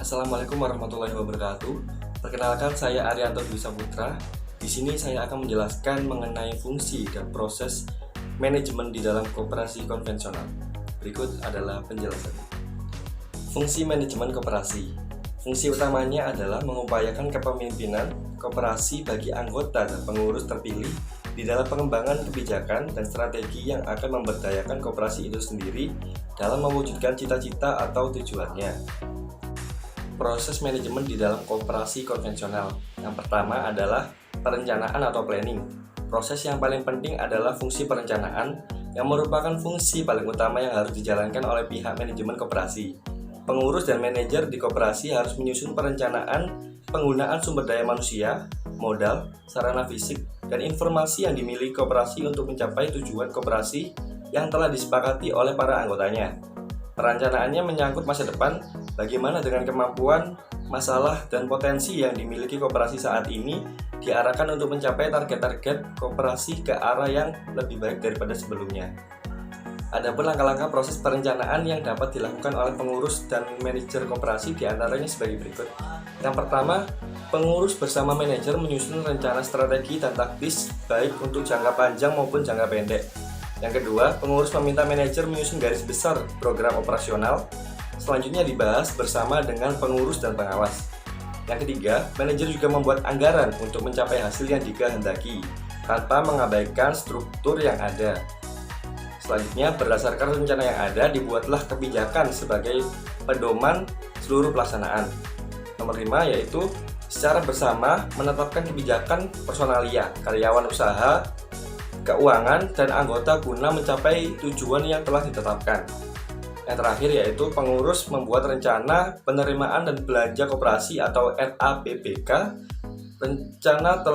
Assalamualaikum warahmatullahi wabarakatuh. Perkenalkan, saya Arianto Dwi Saputra. Di sini saya akan menjelaskan mengenai fungsi dan proses manajemen di dalam koperasi konvensional. Berikut adalah penjelasannya. Fungsi manajemen koperasi. Fungsi utamanya adalah mengupayakan kepemimpinan koperasi bagi anggota dan pengurus terpilih di dalam pengembangan kebijakan dan strategi yang akan memberdayakan koperasi itu sendiri dalam mewujudkan cita-cita atau tujuannya. Proses manajemen di dalam koperasi konvensional. Yang pertama adalah perencanaan atau planning. Proses yang paling penting adalah fungsi perencanaan, yang merupakan fungsi paling utama yang harus dijalankan oleh pihak manajemen koperasi. Pengurus dan manajer di koperasi harus menyusun perencanaan penggunaan sumber daya manusia, modal, sarana fisik, dan informasi yang dimiliki koperasi untuk mencapai tujuan koperasi yang telah disepakati oleh para anggotanya. Perencanaannya menyangkut masa depan, bagaimana dengan kemampuan, masalah, dan potensi yang dimiliki koperasi saat ini diarahkan untuk mencapai target-target koperasi ke arah yang lebih baik daripada sebelumnya. Adapun langkah-langkah proses perencanaan yang dapat dilakukan oleh pengurus dan manajer koperasi diantaranya sebagai berikut. Yang pertama, pengurus bersama manajer menyusun rencana strategi dan taktis baik untuk jangka panjang maupun jangka pendek. Yang kedua, pengurus meminta manajer menyusun garis besar program operasional. Selanjutnya dibahas bersama dengan pengurus dan pengawas. Yang ketiga, manajer juga membuat anggaran untuk mencapai hasil yang dikehendaki tanpa mengabaikan struktur yang ada. Selanjutnya, berdasarkan rencana yang ada, dibuatlah kebijakan sebagai pedoman seluruh pelaksanaan. Nomor 5 yaitu secara bersama menetapkan kebijakan personalia, karyawan usaha, keuangan, dan anggota guna mencapai tujuan yang telah ditetapkan. Yang terakhir yaitu pengurus membuat rencana penerimaan dan belanja koperasi atau RAPBK. Rencana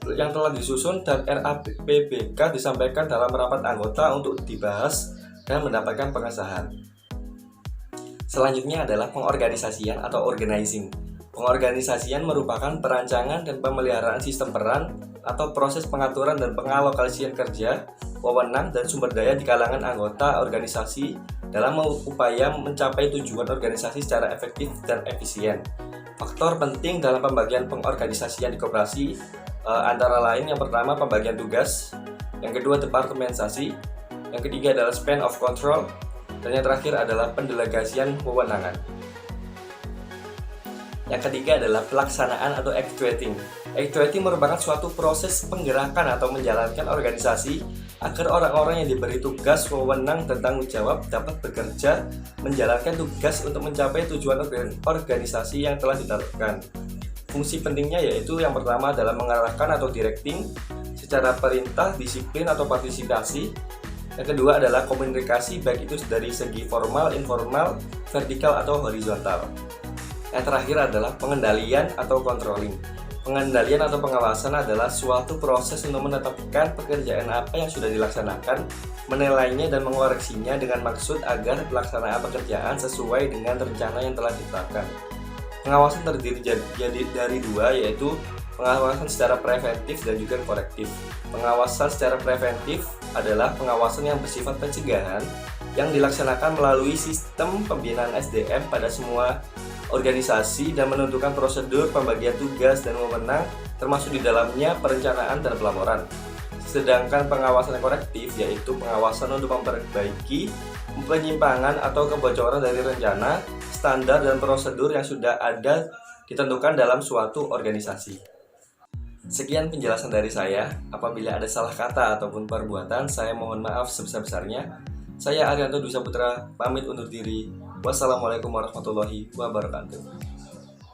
yang telah disusun dan RAPBK disampaikan dalam rapat anggota untuk dibahas dan mendapatkan pengesahan. Selanjutnya adalah pengorganisasian atau organizing. Pengorganisasian merupakan perancangan dan pemeliharaan sistem peran atau proses pengaturan dan pengalokasian kerja, wewenang, dan sumber daya di kalangan anggota organisasi dalam upaya mencapai tujuan organisasi secara efektif dan efisien. Faktor penting dalam pembagian pengorganisasian di koperasi antara lain yang pertama pembagian tugas, yang kedua departementasi, yang ketiga adalah span of control, dan yang terakhir adalah pendelegasian wewenangan. Yang ketiga adalah pelaksanaan atau actuating. Actuating merupakan suatu proses penggerakan atau menjalankan organisasi agar orang-orang yang diberi tugas, wewenang, dan tanggung jawab dapat bekerja menjalankan tugas untuk mencapai tujuan organisasi yang telah ditetapkan. Fungsi pentingnya yaitu yang pertama adalah mengarahkan atau directing secara perintah, disiplin, atau partisipasi. Yang kedua adalah komunikasi baik itu dari segi formal, informal, vertikal, atau horizontal. Yang terakhir adalah pengendalian atau controlling. Pengendalian atau pengawasan adalah suatu proses untuk menetapkan pekerjaan apa yang sudah dilaksanakan, menilainya dan mengoreksinya dengan maksud agar pelaksanaan pekerjaan sesuai dengan rencana yang telah ditetapkan. Pengawasan terdiri dari dua, yaitu pengawasan secara preventif dan juga korektif. Pengawasan secara preventif adalah pengawasan yang bersifat pencegahan yang dilaksanakan melalui sistem pembinaan SDM pada semua organisasi dan menentukan prosedur pembagian tugas dan wewenang termasuk di dalamnya perencanaan dan pelaporan. Sedangkan pengawasan korektif yaitu pengawasan untuk memperbaiki penyimpangan atau kebocoran dari rencana, standar, dan prosedur yang sudah ada ditentukan dalam suatu organisasi. Sekian penjelasan dari saya. Apabila ada salah kata ataupun perbuatan, saya mohon maaf sebesar-besarnya. Saya Arianto Dwi Saputra, pamit undur diri. Wassalamualaikum warahmatullahi wabarakatuh.